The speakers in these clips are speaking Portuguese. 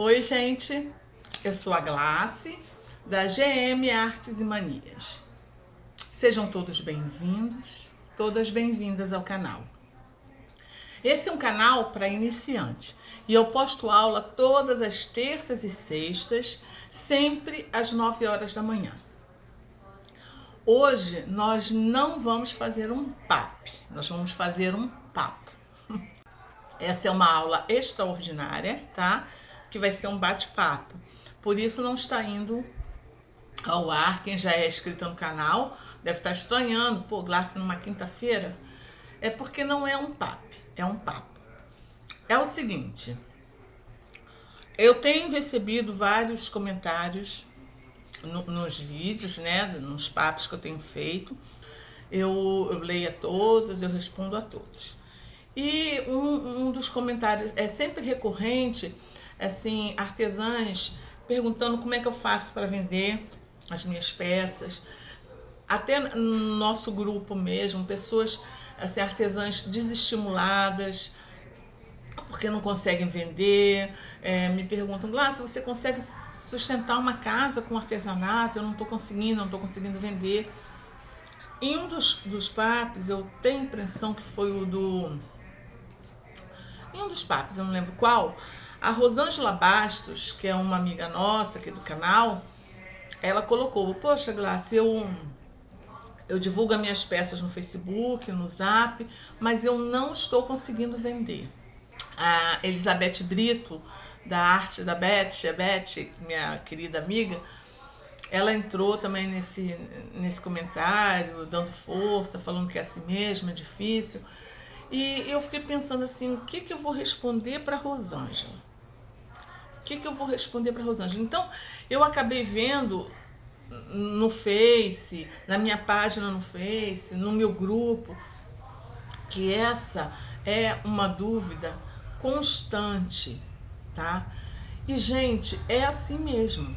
Oi, gente, eu sou a Glace, da GM Artes e Manias. Sejam todos bem-vindos, todas bem-vindas ao canal. Esse é um canal para iniciante e eu posto aula todas as terças e sextas, sempre às 9 horas da manhã. Hoje nós não vamos fazer um PAP, nós vamos fazer um papo. Essa é uma aula extraordinária, tá? Que vai ser um bate-papo. Por isso não está indo ao ar. Quem já é inscrito no canal deve estar estranhando. Pô, Glace numa quinta-feira? É porque não é um PAP, é um papo. É o seguinte, eu tenho recebido vários comentários nos vídeos, né? Nos papos que eu tenho feito. Eu leio a todos, eu respondo a todos. E um dos comentários é sempre recorrente, assim, artesãs perguntando como é que eu faço para vender as minhas peças. Até no nosso grupo mesmo, pessoas, assim, artesãs desestimuladas, porque não conseguem vender, me perguntam, Glace, você consegue sustentar uma casa com artesanato? Eu não estou conseguindo vender. Em um dos papos, eu tenho a impressão que foi em um dos papos, eu não lembro qual, a Rosângela Bastos, que é uma amiga nossa aqui do canal, ela colocou, poxa, Glace, eu divulgo as minhas peças no Facebook, no Zap, mas eu não estou conseguindo vender. A Elizabeth Brito, da Arte da Beth, a Beth, minha querida amiga, ela entrou também nesse comentário, dando força, falando que é assim mesmo, é difícil. E eu fiquei pensando assim, o que eu vou responder para a Rosângela? O que eu vou responder para a Rosângela? Então, eu acabei vendo no Face, na minha página no Face, no meu grupo, que essa é uma dúvida constante, tá? E, gente, é assim mesmo.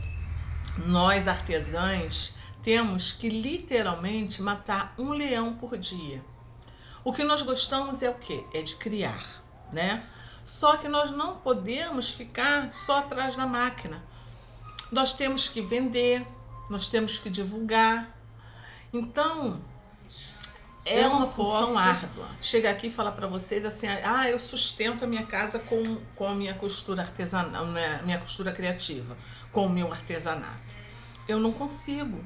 Nós, artesãs, temos que literalmente matar um leão por dia. O que nós gostamos é o quê? É de criar, né? Só que nós não podemos ficar só atrás da máquina. Nós temos que vender, nós temos que divulgar. Então, é uma função árdua. Chegar aqui e falar para vocês assim, eu sustento a minha casa com a minha costura artesanal, minha costura criativa, com o meu artesanato. Eu não consigo.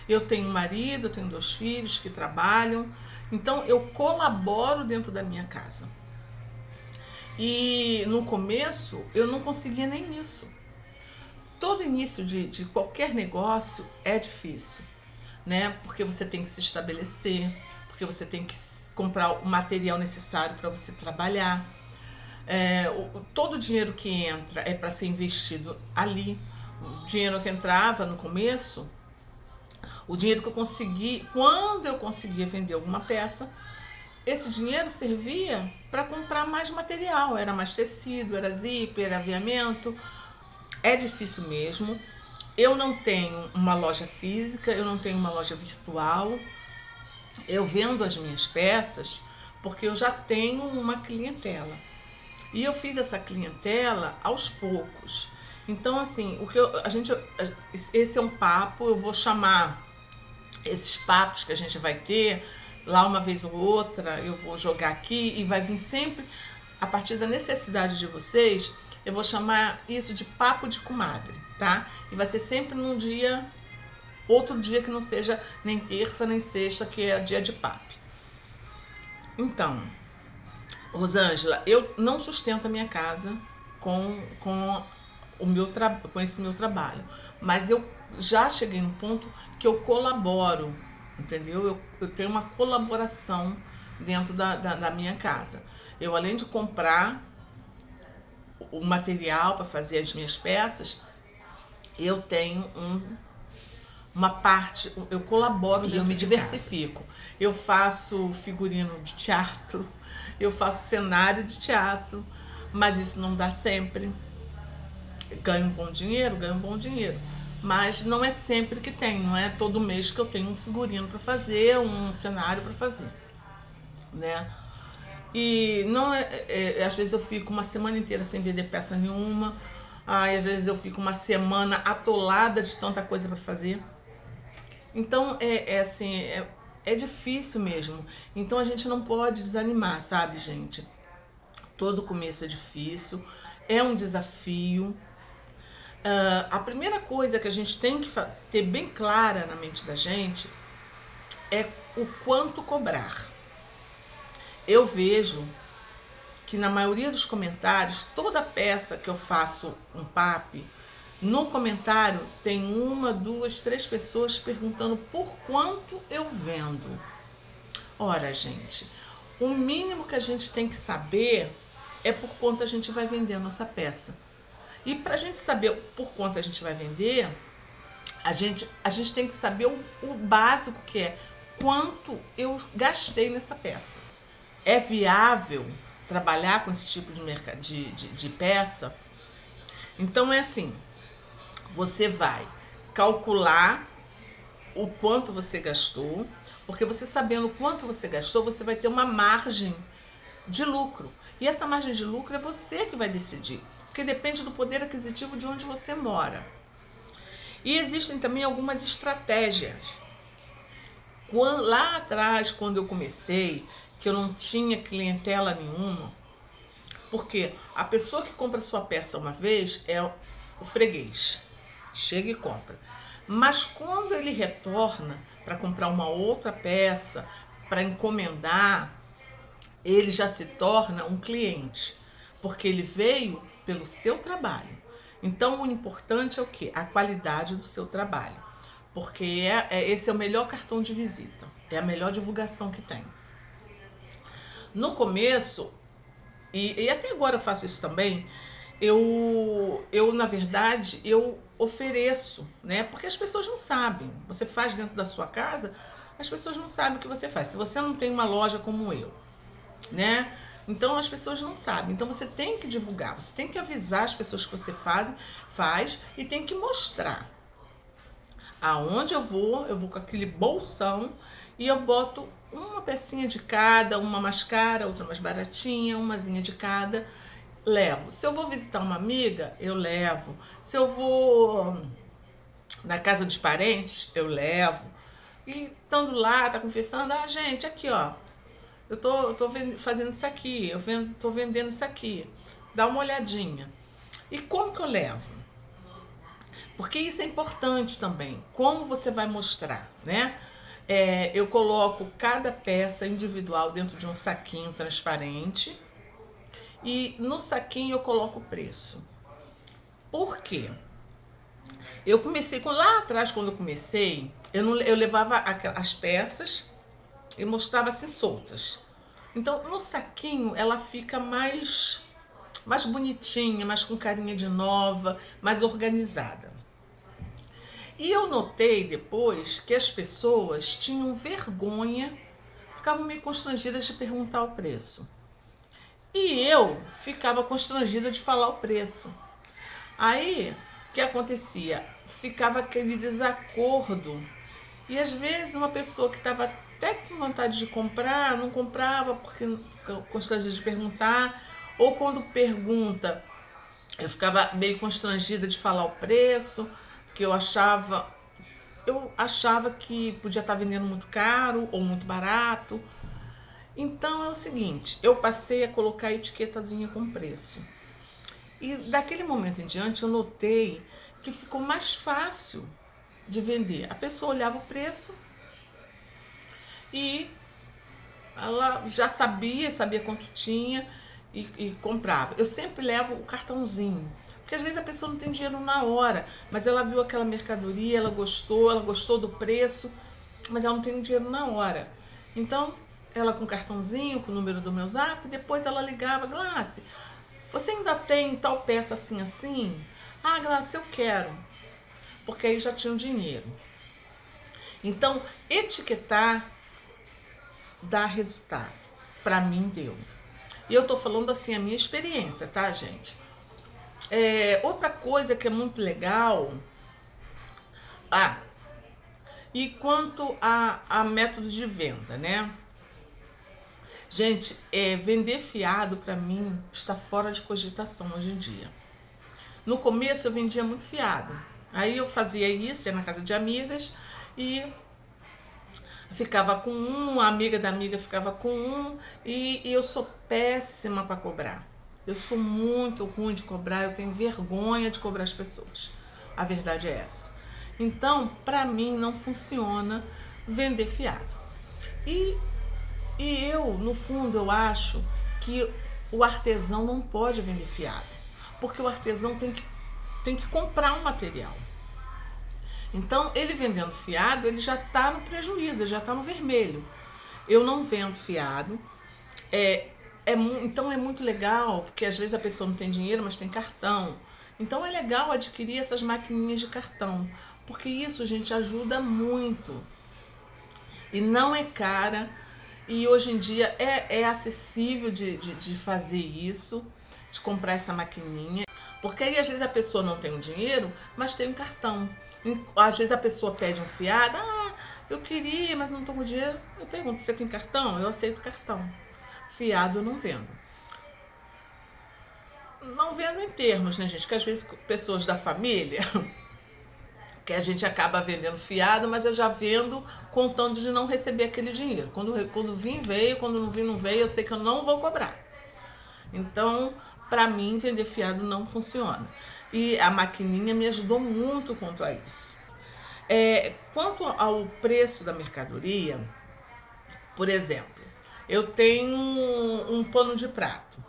Eu tenho um marido, eu tenho 2 filhos que trabalham, então eu colaboro dentro da minha casa. E no começo eu não conseguia nem isso. Todo início de qualquer negócio é difícil, né? Porque você tem que se estabelecer, porque você tem que comprar o material necessário para você trabalhar. Todo o dinheiro que entra é para ser investido ali. O dinheiro que entrava no começo, o dinheiro que eu consegui, quando eu conseguia vender alguma peça, esse dinheiro servia para comprar mais material. Era mais tecido, era zíper, era aviamento. É difícil mesmo. Eu não tenho uma loja física, eu não tenho uma loja virtual. Eu vendo as minhas peças porque eu já tenho uma clientela. E eu fiz essa clientela aos poucos. Então, assim, esse é um papo, eu vou chamar esses papos que a gente vai ter, lá uma vez ou outra, eu vou jogar aqui e vai vir sempre, a partir da necessidade de vocês, eu vou chamar isso de papo de comadre, tá? E vai ser sempre num dia, outro dia que não seja nem terça nem sexta, que é dia de papo. Então, Rosângela, eu não sustento a minha casa com esse meu trabalho, mas eu já cheguei no ponto que eu colaboro, entendeu? Eu tenho uma colaboração dentro da minha casa. Eu, além de comprar o material para fazer as minhas peças, eu tenho uma parte, eu colaboro e eu me diversifico. Eu faço figurino de teatro, eu faço cenário de teatro, mas isso não dá sempre. Ganho um bom dinheiro, mas não é sempre que tem, não é todo mês que eu tenho um figurino para fazer, um cenário para fazer, né? E não às vezes eu fico uma semana inteira sem vender peça nenhuma, Ai, às vezes eu fico uma semana atolada de tanta coisa para fazer. Então, assim, é difícil mesmo. Então, a gente não pode desanimar, sabe, gente? Todo começo é difícil, é um desafio. A primeira coisa que a gente tem que ter bem clara na mente da gente é o quanto cobrar. Eu vejo que na maioria dos comentários, toda peça que eu faço um pape, no comentário tem uma, duas, três pessoas perguntando por quanto eu vendo. Ora, gente, o mínimo que a gente tem que saber é por quanto a gente vai vender a nossa peça. E para a gente saber por quanto a gente vai vender, a gente tem que saber o básico, que é quanto eu gastei nessa peça. É viável trabalhar com esse tipo de peça? Então é assim, você vai calcular o quanto você gastou, porque você sabendo o quanto você gastou, você vai ter uma margem de lucro. E essa margem de lucro é você que vai decidir, porque depende do poder aquisitivo de onde você mora. E existem também algumas estratégias. Lá atrás, quando eu comecei, que eu não tinha clientela nenhuma, porque a pessoa que compra sua peça uma vez é o freguês, chega e compra. Mas quando ele retorna para comprar uma outra peça, para encomendar, ele já se torna um cliente, porque ele veio pelo seu trabalho. Então, o importante é o quê? A qualidade do seu trabalho, porque esse é o melhor cartão de visita, é a melhor divulgação que tem. No começo, e até agora eu faço isso também, na verdade, eu ofereço, né? Porque as pessoas não sabem. Você faz dentro da sua casa, as pessoas não sabem o que você faz. Se você não tem uma loja como eu, né? Então as pessoas não sabem. Então você tem que divulgar, você tem que avisar as pessoas que você faz e tem que mostrar. Aonde eu vou com aquele bolsão e eu boto uma pecinha de cada, uma mais cara, outra mais baratinha, umazinha de cada, levo. Se eu vou visitar uma amiga, eu levo. Se eu vou na casa dos parentes, eu levo. E estando lá, tá confessando, gente, aqui ó, eu tô fazendo isso aqui, tô vendendo isso aqui, dá uma olhadinha. E como que eu levo? Porque isso é importante também, como você vai mostrar, né? Eu coloco cada peça individual dentro de um saquinho transparente e no saquinho eu coloco o preço. Por quê? Eu comecei lá atrás, quando eu comecei, eu levava as peças e mostrava assim soltas. Então, no saquinho, ela fica mais bonitinha, mais com carinha de nova, mais organizada. E eu notei depois que as pessoas tinham vergonha, ficavam meio constrangidas de perguntar o preço. E eu ficava constrangida de falar o preço. Aí, o que acontecia? Ficava aquele desacordo. E às vezes uma pessoa que estava até com vontade de comprar, não comprava porque constrangida de perguntar, ou quando pergunta, eu ficava meio constrangida de falar o preço, porque eu achava que podia estar vendendo muito caro ou muito barato. Então é o seguinte, eu passei a colocar a etiquetazinha com preço. E daquele momento em diante eu notei que ficou mais fácil de vender. A pessoa olhava o preço e ela já sabia quanto tinha e comprava. Eu sempre levo o cartãozinho, porque às vezes a pessoa não tem dinheiro na hora, mas ela viu aquela mercadoria, ela gostou do preço, mas ela não tem dinheiro na hora. Então, ela com o cartãozinho, com o número do meu zap, depois ela ligava, Glácia, você ainda tem tal peça assim, assim? Ah, Glácia, eu quero. Porque aí já tinha o dinheiro. Então, etiquetar dá resultado. Para mim, deu. E eu tô falando assim a minha experiência, tá, gente? Outra coisa que é muito legal... e quanto a método de venda, né? Gente, vender fiado, para mim, está fora de cogitação hoje em dia. No começo eu vendia muito fiado. Aí eu fazia isso, ia na casa de amigas e ficava com um, a amiga da amiga ficava com um, e eu sou péssima para cobrar. Eu sou muito ruim de cobrar, eu tenho vergonha de cobrar as pessoas. A verdade é essa. Então, para mim, não funciona vender fiado. E eu, no fundo, eu acho que o artesão não pode vender fiado, porque o artesão tem que comprar um material. Então, ele vendendo fiado, ele já está no prejuízo, ele já está no vermelho. Eu não vendo fiado. Então, é muito legal, porque às vezes a pessoa não tem dinheiro, mas tem cartão. Então, é legal adquirir essas maquininhas de cartão, porque isso, gente, ajuda muito. E não é cara. E hoje em dia é acessível de fazer isso, de comprar essa maquininha. Porque aí às vezes a pessoa não tem o dinheiro, mas tem um cartão. Às vezes a pessoa pede um fiado, eu queria, mas não estou com dinheiro. Eu pergunto, você tem cartão? Eu aceito cartão. Fiado eu não vendo. Não vendo em termos, né, gente? Porque às vezes pessoas da família, que a gente acaba vendendo fiado, mas eu já vendo contando de não receber aquele dinheiro. Quando vir, veio, quando não vir, não veio, eu sei que eu não vou cobrar. Então, para mim, vender fiado não funciona. E a maquininha me ajudou muito quanto a isso. Quanto ao preço da mercadoria, por exemplo, eu tenho um pano de prato.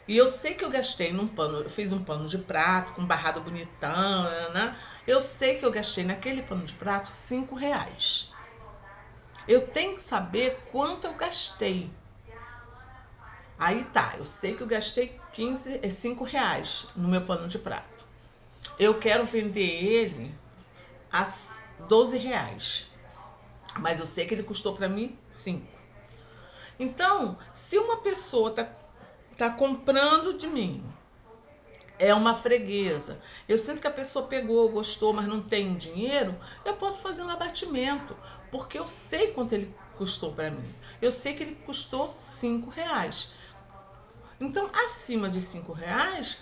E eu sei que eu gastei num pano, eu fiz um pano de prato com barrado bonitão, né? Eu sei que eu gastei naquele pano de prato R$5. Eu tenho que saber quanto eu gastei. Aí tá, eu sei que eu gastei R$5 no meu pano de prato. Eu quero vender ele a R$12. Mas eu sei que ele custou para mim 5. Então, se uma pessoa tá comprando de mim, é uma freguesa, eu sinto que a pessoa pegou, gostou, mas não tem dinheiro, eu posso fazer um abatimento, porque eu sei quanto ele custou para mim. Eu sei que ele custou R$5. Então, acima de R$5,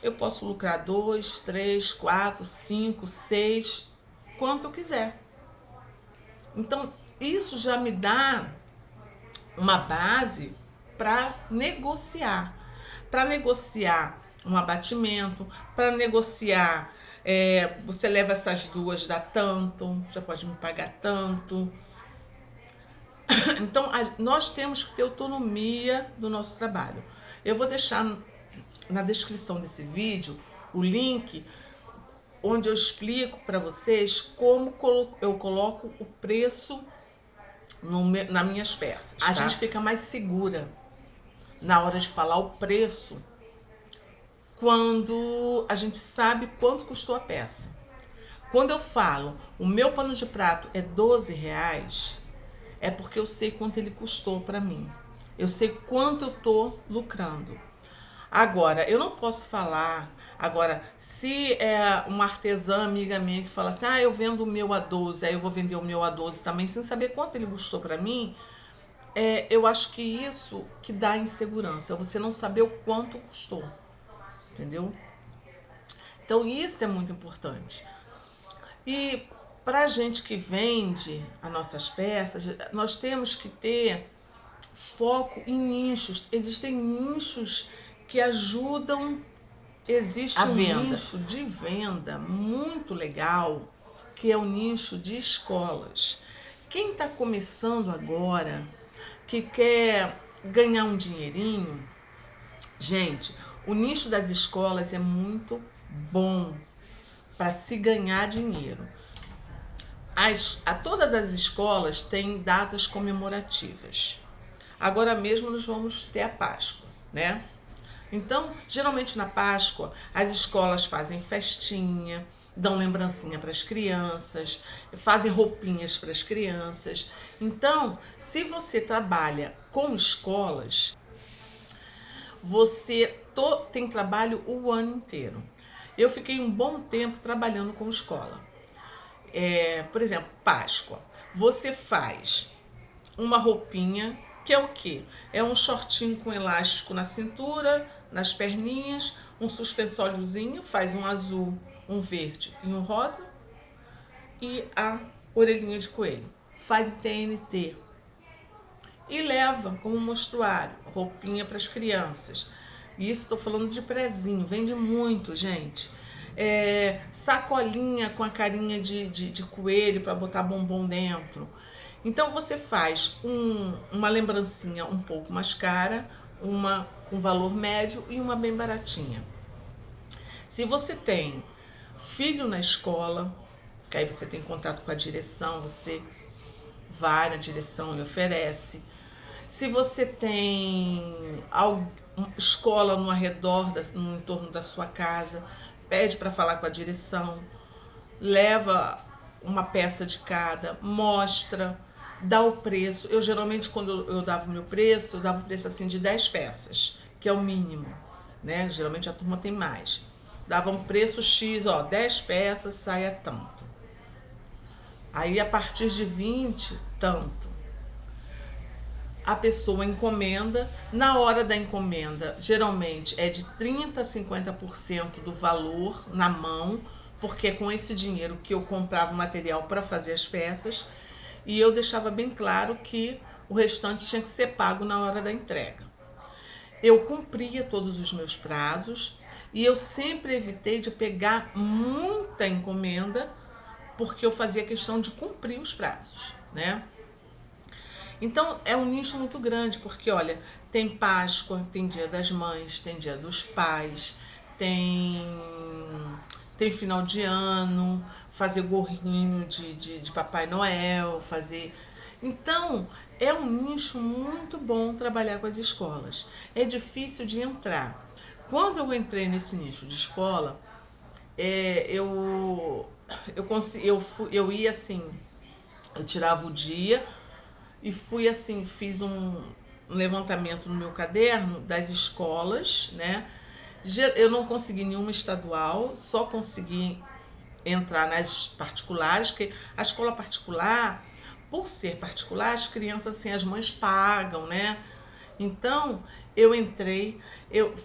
eu posso lucrar 2, 3, 4, 5, 6, quanto eu quiser. Então, isso já me dá uma base para negociar. Para negociar um abatimento, para negociar, você leva essas duas, dá tanto, você pode me pagar tanto. Então, nós temos que ter autonomia do nosso trabalho. Eu vou deixar na descrição desse vídeo o link onde eu explico para vocês como eu coloco o preço nas minhas peças. A gente fica mais segura na hora de falar o preço quando a gente sabe quanto custou a peça. Quando eu falo, o meu pano de prato é R$12, é porque eu sei quanto ele custou para mim. Eu sei quanto eu tô lucrando. Agora, eu não posso falar. Agora, se é uma artesã amiga minha que fala assim, eu vendo o meu a 12, aí eu vou vender o meu a 12 também, sem saber quanto ele custou para mim, eu acho que isso que dá insegurança, você não saber o quanto custou, entendeu? Então, isso é muito importante. E para a gente que vende as nossas peças, nós temos que ter foco em nichos. Existem nichos que ajudam. Existe um nicho de venda muito legal, que é o nicho de escolas. Quem está começando agora, que quer ganhar um dinheirinho, gente, o nicho das escolas é muito bom para se ganhar dinheiro. Todas as escolas têm datas comemorativas. Agora mesmo nós vamos ter a Páscoa, né? Então, geralmente na Páscoa, as escolas fazem festinha, dão lembrancinha para as crianças, fazem roupinhas para as crianças. Então, se você trabalha com escolas, você tem trabalho o ano inteiro. Eu fiquei um bom tempo trabalhando com escola. Por exemplo, Páscoa. Você faz uma roupinha que é o quê? É um shortinho com elástico na cintura, nas perninhas, um suspensóriozinho, faz um azul, um verde e um rosa, e a orelhinha de coelho. Faz TNT. E leva como mostruário, roupinha para as crianças. E isso estou falando de prezinho, vende muito, gente. Sacolinha com a carinha de coelho para botar bombom dentro. Então você faz uma lembrancinha um pouco mais cara, uma com valor médio e uma bem baratinha. Se você tem filho na escola, que aí você tem contato com a direção, você vai na direção e oferece. Se você tem escola no arredor, no entorno da sua casa, pede para falar com a direção, leva uma peça de cada, mostra, dá o preço. Eu geralmente, quando eu dava o meu preço, eu dava o preço assim de 10 peças, que é o mínimo, né? Geralmente a turma tem mais. Dava um preço X, ó, 10 peças sai a tanto. Aí a partir de 20, tanto. A pessoa encomenda, na hora da encomenda, geralmente é de 30% a 50% do valor na mão, porque é com esse dinheiro que eu comprava o material para fazer as peças, e eu deixava bem claro que o restante tinha que ser pago na hora da entrega. Eu cumpria todos os meus prazos e eu sempre evitei de pegar muita encomenda, porque eu fazia questão de cumprir os prazos, né? Então é um nicho muito grande, porque olha, tem Páscoa, tem Dia das Mães, tem Dia dos Pais, tem final de ano, fazer gorrinho de Papai Noel, fazer. Então é um nicho muito bom trabalhar com as escolas. É difícil de entrar. Quando eu entrei nesse nicho de escola, eu ia assim, eu tirava o dia e fui assim, fiz um levantamento no meu caderno das escolas, né? Eu não consegui nenhuma estadual, só consegui entrar nas particulares, que a escola particular, por ser particular, as crianças, assim, as mães pagam, né? Então, eu entrei,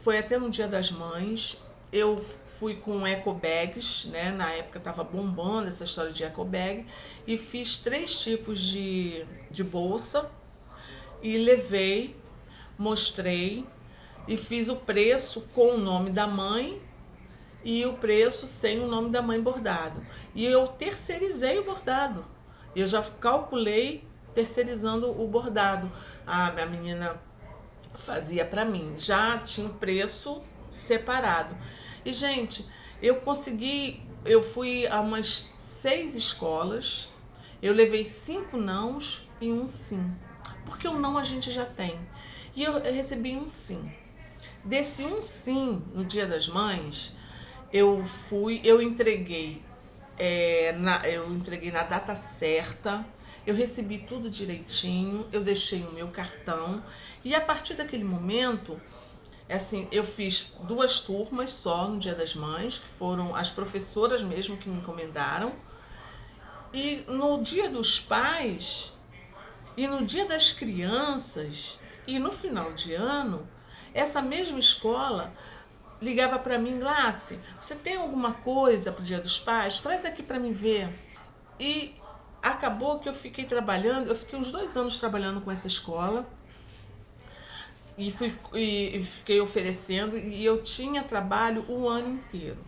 foi até no Dia das Mães, eu fui com ecobags, né? Na época estava bombando essa história de ecobag, e fiz 3 tipos de bolsa, e levei, mostrei, e fiz o preço com o nome da mãe e o preço sem o nome da mãe bordado. E eu terceirizei o bordado. Eu já calculei terceirizando o bordado. A minha menina fazia para mim, já tinha o preço separado. E, gente, eu fui a umas 6 escolas, eu levei 5 nãos e um sim. Porque o não a gente já tem. E eu recebi um sim. Desse um sim, no Dia das Mães, eu entreguei, eu entreguei na data certa, eu recebi tudo direitinho, eu deixei o meu cartão, e a partir daquele momento, assim, eu fiz 2 turmas só no Dia das Mães, que foram as professoras mesmo que me encomendaram, e no Dia dos Pais, e no Dia das Crianças, e no final de ano, essa mesma escola ligava para mim, Glácia, você tem alguma coisa para o Dia dos Pais? Traz aqui para mim ver. E acabou que eu fiquei uns 2 anos trabalhando com essa escola, e fiquei oferecendo, e eu tinha trabalho o ano inteiro,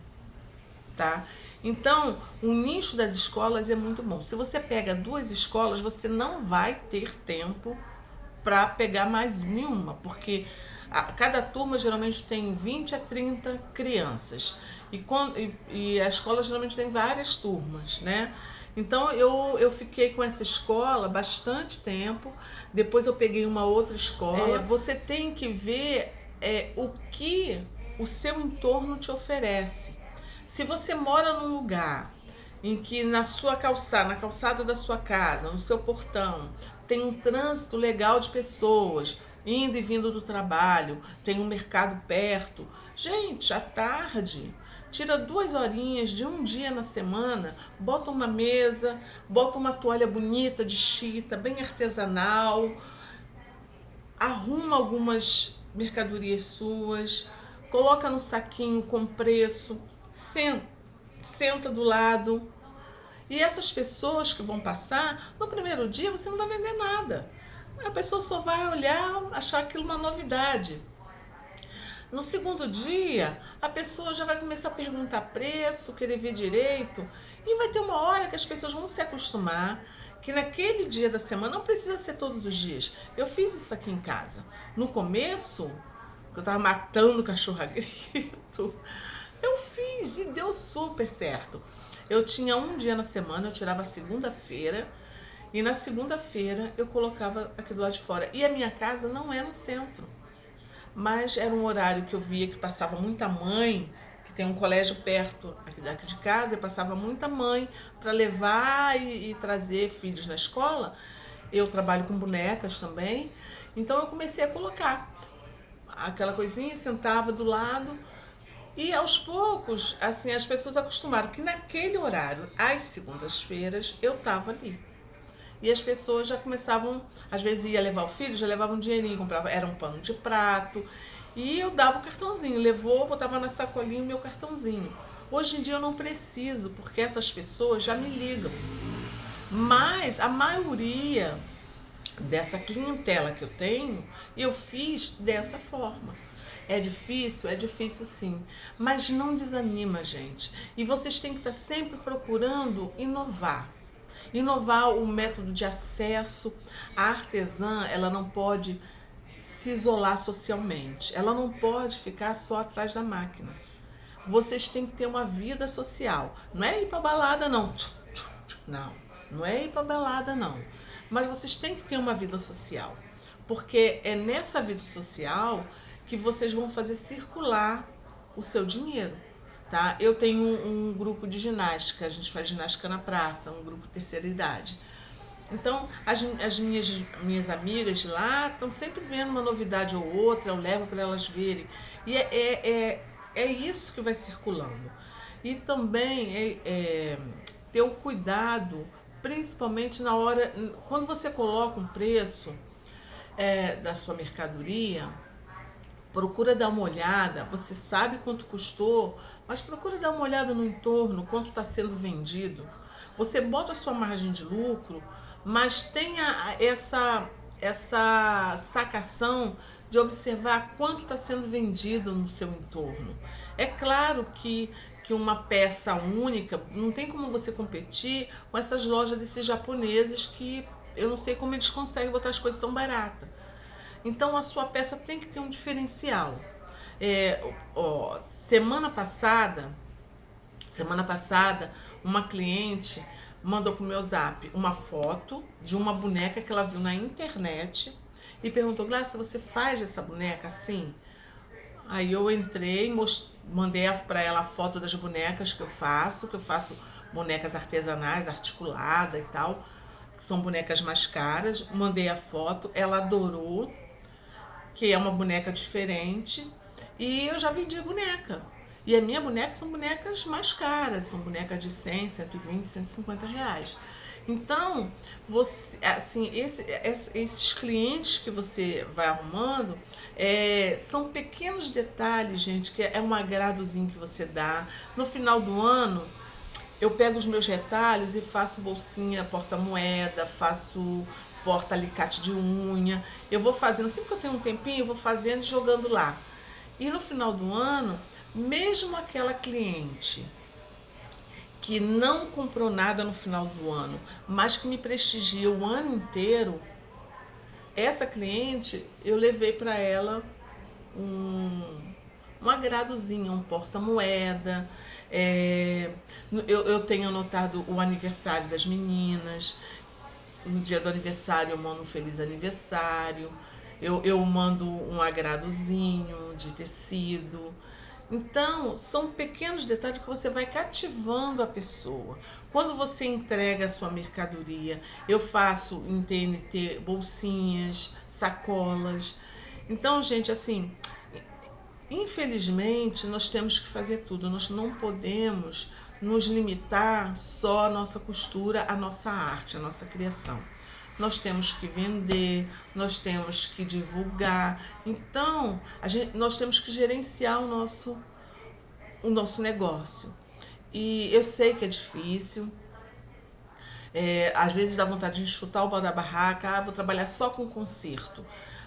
tá? Então, o nicho das escolas é muito bom. Se você pega 2 escolas, você não vai ter tempo para pegar mais nenhuma, porque cada turma geralmente tem 20 a 30 crianças. E a escola geralmente tem várias turmas, né? Então eu fiquei com essa escola bastante tempo. Depois eu peguei uma outra escola. Você tem que ver o que o seu entorno te oferece. Se você mora num lugar em que na calçada da sua casa, no seu portão, tem um trânsito legal de pessoas indo e vindo do trabalho, tem um mercado perto. Gente, à tarde, tira 2 horinhas de um dia na semana, bota uma mesa, bota uma toalha bonita de chita, bem artesanal, arruma algumas mercadorias suas, coloca no saquinho com preço, senta do lado. E essas pessoas que vão passar, no primeiro dia você não vai vender nada. A pessoa só vai olhar, achar aquilo uma novidade. No segundo dia, a pessoa já vai começar a perguntar preço, querer ver direito, e vai ter uma hora que as pessoas vão se acostumar que naquele dia da semana, não precisa ser todos os dias. Eu fiz isso aqui em casa. No começo, eu estava matando o cachorro a grito, eu fiz e deu super certo. Eu tinha um dia na semana, eu tirava a segunda-feira, e na segunda-feira eu colocava aqui do lado de fora. E a minha casa não é no centro, mas era um horário que eu via que passava muita mãe, que tem um colégio perto aqui de casa, e passava muita mãe para levar e trazer filhos na escola. Eu trabalho com bonecas também, então eu comecei a colocar aquela coisinha, sentava do lado, e aos poucos, assim, as pessoas acostumaram que naquele horário, às segundas-feiras, eu estava ali. E as pessoas já começavam, às vezes ia levar o filho, já levava um dinheirinho, comprava, era um pano de prato, e eu dava o cartãozinho, levou, botava na sacolinha o meu cartãozinho. Hoje em dia eu não preciso, porque essas pessoas já me ligam. Mas a maioria dessa clientela que eu tenho, eu fiz dessa forma. É difícil sim, mas não desanima, gente. E vocês têm que estar sempre procurando inovar. Inovar o método de acesso. A artesã, ela não pode se isolar socialmente. Ela não pode ficar só atrás da máquina. Vocês têm que ter uma vida social. Não é ir para balada, não. Não, não é ir para balada, não. Mas vocês têm que ter uma vida social. Porque é nessa vida social que vocês vão fazer circular o seu dinheiro. Tá? Eu tenho um grupo de ginástica, a gente faz ginástica na praça, um grupo terceira idade. Então, as minhas amigas de lá estão sempre vendo uma novidade ou outra, eu levo para elas verem. E é isso que vai circulando. E também ter o cuidado, principalmente na hora, quando você coloca um preço da sua mercadoria, procura dar uma olhada, você sabe quanto custou, mas procura dar uma olhada no entorno, quanto está sendo vendido. Você bota a sua margem de lucro, mas tenha essa sacação de observar quanto está sendo vendido no seu entorno. É claro que uma peça única, não tem como você competir com essas lojas desses japoneses que eu não sei como eles conseguem botar as coisas tão baratas. Então a sua peça tem que ter um diferencial. Semana passada, uma cliente mandou pro meu zap uma foto de uma boneca que ela viu na internet e perguntou: Glácia, você faz essa boneca assim? Aí eu entrei, mandei para ela a foto das bonecas que eu faço bonecas artesanais, articuladas e tal, que são bonecas mais caras. Mandei a foto, ela adorou, que é uma boneca diferente, e eu já vendi a boneca. E a minha boneca são bonecas mais caras, são bonecas de 100, 120, 150 reais. Então, você, assim, esses clientes que você vai arrumando, são pequenos detalhes, gente, que é um agradozinho que você dá. No final do ano, eu pego os meus retalhos e faço bolsinha, porta-moeda, faço porta-alicate de unha. Eu vou fazendo, sempre que eu tenho um tempinho, eu vou fazendo e jogando lá. E no final do ano, mesmo aquela cliente que não comprou nada no final do ano, mas que me prestigia o ano inteiro, essa cliente, eu levei para ela um agradozinho, um porta-moeda. Eu tenho anotado o aniversário das meninas. No dia do aniversário eu mando um feliz aniversário, eu mando um agradozinho de tecido. Então, são pequenos detalhes que você vai cativando a pessoa. Quando você entrega a sua mercadoria, eu faço em TNT bolsinhas, sacolas. Então, gente, assim, infelizmente, nós temos que fazer tudo. Nós não podemos nos limitar só à nossa costura, à nossa arte, à nossa criação. nós temos que vender, nós temos que divulgar. Então, nós temos que gerenciar o nosso negócio. E eu sei que é difícil. Às vezes dá vontade de chutar o pau da barraca, vou trabalhar só com conserto.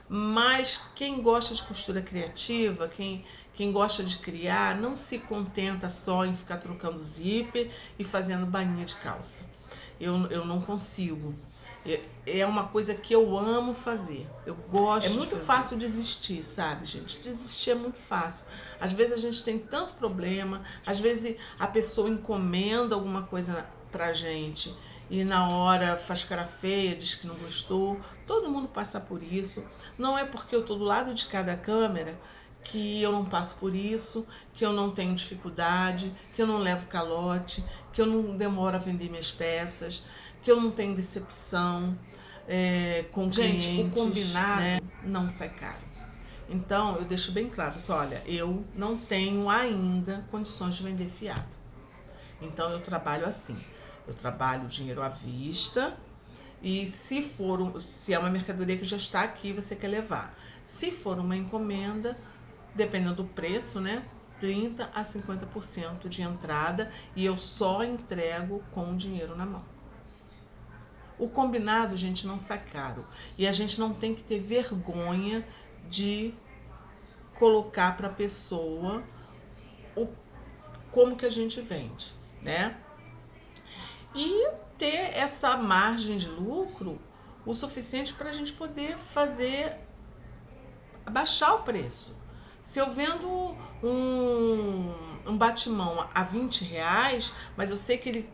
Mas quem gosta de costura criativa, quem gosta de criar, não se contenta só em ficar trocando zíper e fazendo bainha de calça. Eu não consigo. É uma coisa que eu amo fazer. Eu gosto de fazer. É muito fácil desistir, sabe, gente? Desistir é muito fácil. Às vezes a gente tem tanto problema, às vezes a pessoa encomenda alguma coisa pra gente e na hora faz cara feia, diz que não gostou. Todo mundo passa por isso. Não é porque eu tô do lado de cada câmera que eu não passo por isso, que eu não tenho dificuldade, que eu não levo calote, que eu não demoro a vender minhas peças, que eu não tenho decepção com clientes. Gente, o combinado, né, não sai caro. Então, eu deixo bem claro, olha, eu não tenho ainda condições de vender fiado. Então, eu trabalho assim. Eu trabalho dinheiro à vista e se é uma mercadoria que já está aqui, você quer levar. Se for uma encomenda, dependendo do preço, né, 30% a 50% de entrada e eu só entrego com o dinheiro na mão. O combinado, gente, não sai caro. E a gente não tem que ter vergonha de colocar para a pessoa como que a gente vende, né? E ter essa margem de lucro o suficiente para a gente poder abaixar o preço. Se eu vendo um batimão a R$20, mas eu sei que ele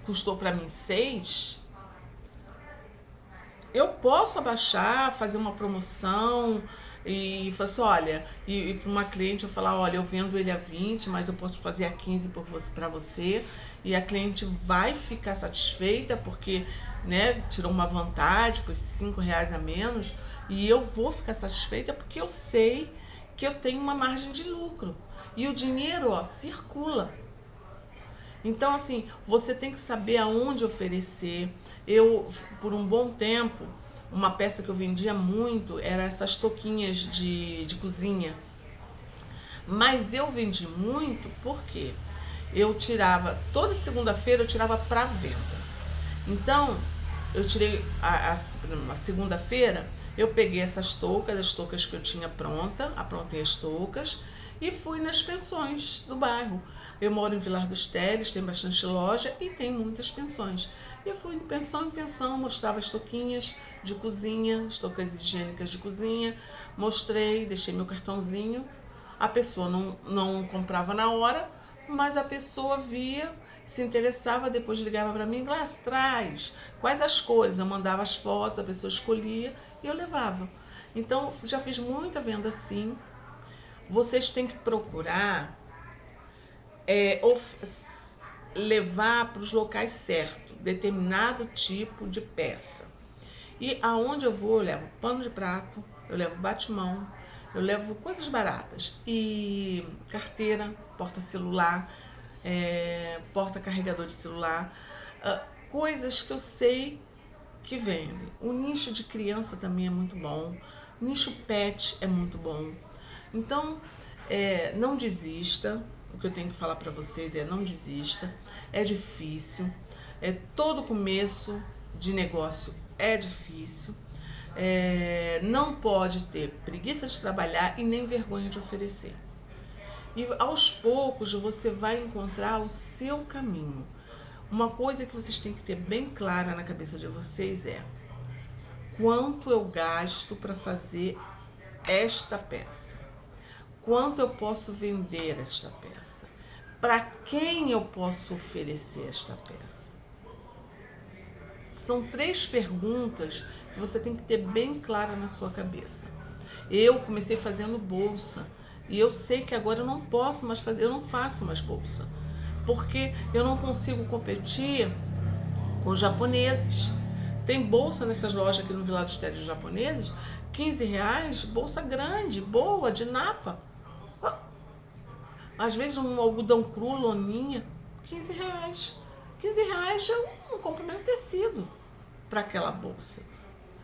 custou para mim 6, eu posso abaixar, fazer uma promoção e falar assim, olha, e para uma cliente eu falar, olha, eu vendo ele a 20, mas eu posso fazer a 15 para você, e a cliente vai ficar satisfeita porque, né, tirou uma vantagem, foi R$5 a menos, e eu vou ficar satisfeita porque eu sei que eu tenho uma margem de lucro. E o dinheiro, circula. Então, assim, você tem que saber aonde oferecer. Eu, por um bom tempo, uma peça que eu vendia muito era essas touquinhas de cozinha. Mas eu vendi muito porque eu tirava, toda segunda-feira eu tirava para venda. Então, eu tirei a segunda-feira, eu peguei essas toucas, as toucas que eu tinha aprontei as toucas e fui nas pensões do bairro. Eu moro em Vilar dos Teles, tem bastante loja e tem muitas pensões. Eu fui de pensão em pensão, mostrava as touquinhas de cozinha, as toucas higiênicas de cozinha, mostrei, deixei meu cartãozinho. A pessoa não comprava na hora, mas a pessoa via, se interessava, depois ligava para mim, Glácia, traz, quais as cores? Eu mandava as fotos, a pessoa escolhia e eu levava. Então, já fiz muita venda assim. Vocês têm que procurar levar para os locais certos, determinado tipo de peça. E aonde eu vou, eu levo pano de prato, eu levo batimão, eu levo coisas baratas. E carteira, porta-celular, porta-carregador de celular, coisas que eu sei que vendem. O nicho de criança também é muito bom, o nicho pet é muito bom. Então, não desista. O que eu tenho que falar para vocês não desista. É difícil. Todo começo de negócio é difícil. Não pode ter preguiça de trabalhar e nem vergonha de oferecer. E aos poucos você vai encontrar o seu caminho. Uma coisa que vocês têm que ter bem clara na cabeça de vocês quanto eu gasto para fazer esta peça. Quanto eu posso vender esta peça? Para quem eu posso oferecer esta peça? São 3 perguntas que você tem que ter bem clara na sua cabeça. Eu comecei fazendo bolsa e eu sei que agora eu não posso mais fazer, eu não faço mais bolsa, porque eu não consigo competir com os japoneses. Tem bolsa nessas lojas aqui no Vilar dos Teles japoneses, R$15, bolsa grande, boa, de napa. Às vezes um algodão cru, loninha, R$15. R$15 eu não compro nem o tecido para aquela bolsa.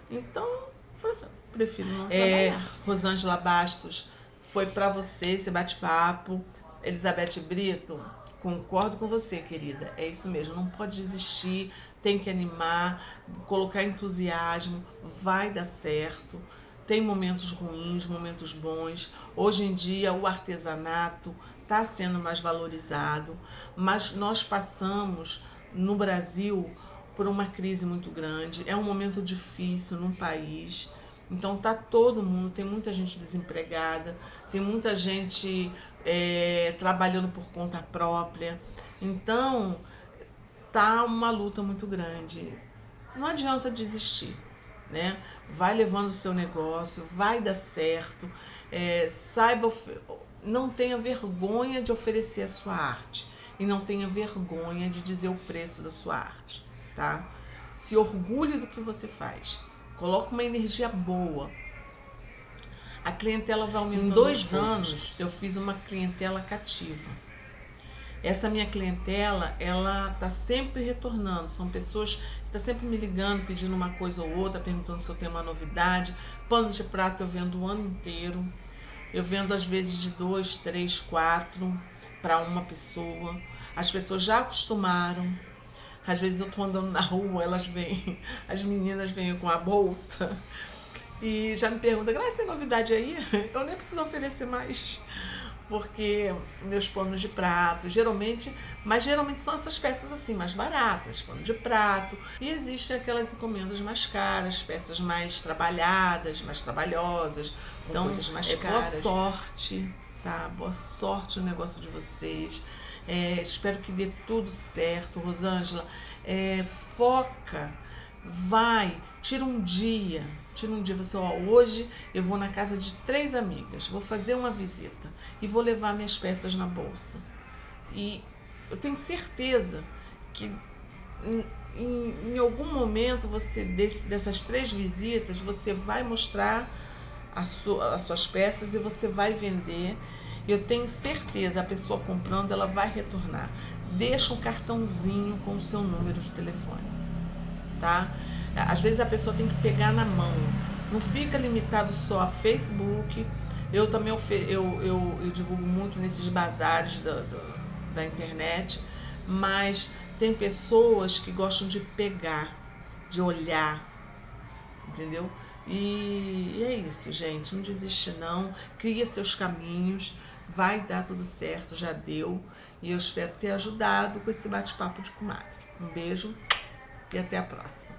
Então, eu falei assim, prefiro não É, trabalhar. Rosângela Bastos, foi para você esse bate-papo. Elizabeth Brito, concordo com você, querida. É isso mesmo, não pode desistir, tem que animar, colocar entusiasmo, vai dar certo. Tem momentos ruins, momentos bons. Hoje em dia o artesanato está sendo mais valorizado, mas nós passamos no Brasil por uma crise muito grande. É um momento difícil no país. Então tá todo mundo, tem muita gente desempregada, tem muita gente trabalhando por conta própria. Então tá uma luta muito grande. Não adianta desistir, né? Vai levando o seu negócio, vai dar certo. Saiba, não tenha vergonha de oferecer a sua arte e não tenha vergonha de dizer o preço da sua arte, tá? Se orgulhe do que você faz. Coloque uma energia boa. A clientela vai aumentando. Em 2 anos, eu fiz uma clientela cativa. Essa minha clientela, ela tá sempre retornando. São pessoas que estão sempre me ligando, pedindo uma coisa ou outra, perguntando se eu tenho uma novidade. Pano de prato eu vendo o ano inteiro. Eu vendo às vezes de 2, 3, 4 para uma pessoa. As pessoas já acostumaram. Às vezes eu tô andando na rua, elas vêm, as meninas vêm com a bolsa e já me perguntam, Graça, tem novidade aí? Eu nem preciso oferecer mais, porque meus panos de prato, geralmente são essas peças assim, mais baratas, pano de prato, e existem aquelas encomendas mais caras, peças mais trabalhadas, mais trabalhosas, então coisas mais caras. Boa sorte, tá? Boa sorte no negócio de vocês. Espero que dê tudo certo, Rosângela. Foca, vai, tira um dia, você, hoje eu vou na casa de 3 amigas, vou fazer uma visita e vou levar minhas peças na bolsa. E eu tenho certeza que em algum momento dessas 3 visitas, você vai mostrar as suas peças e você vai vender. Eu tenho certeza, a pessoa comprando, ela vai retornar. Deixa um cartãozinho com o seu número de telefone, tá? Às vezes a pessoa tem que pegar na mão. Não fica limitado só a Facebook. Eu também eu divulgo muito nesses bazares da internet, mas tem pessoas que gostam de pegar, de olhar, entendeu? E é isso, gente. Não desiste não. Cria seus caminhos. Vai dar tudo certo, já deu. E eu espero ter ajudado com esse bate-papo de comadre. Um beijo e até a próxima.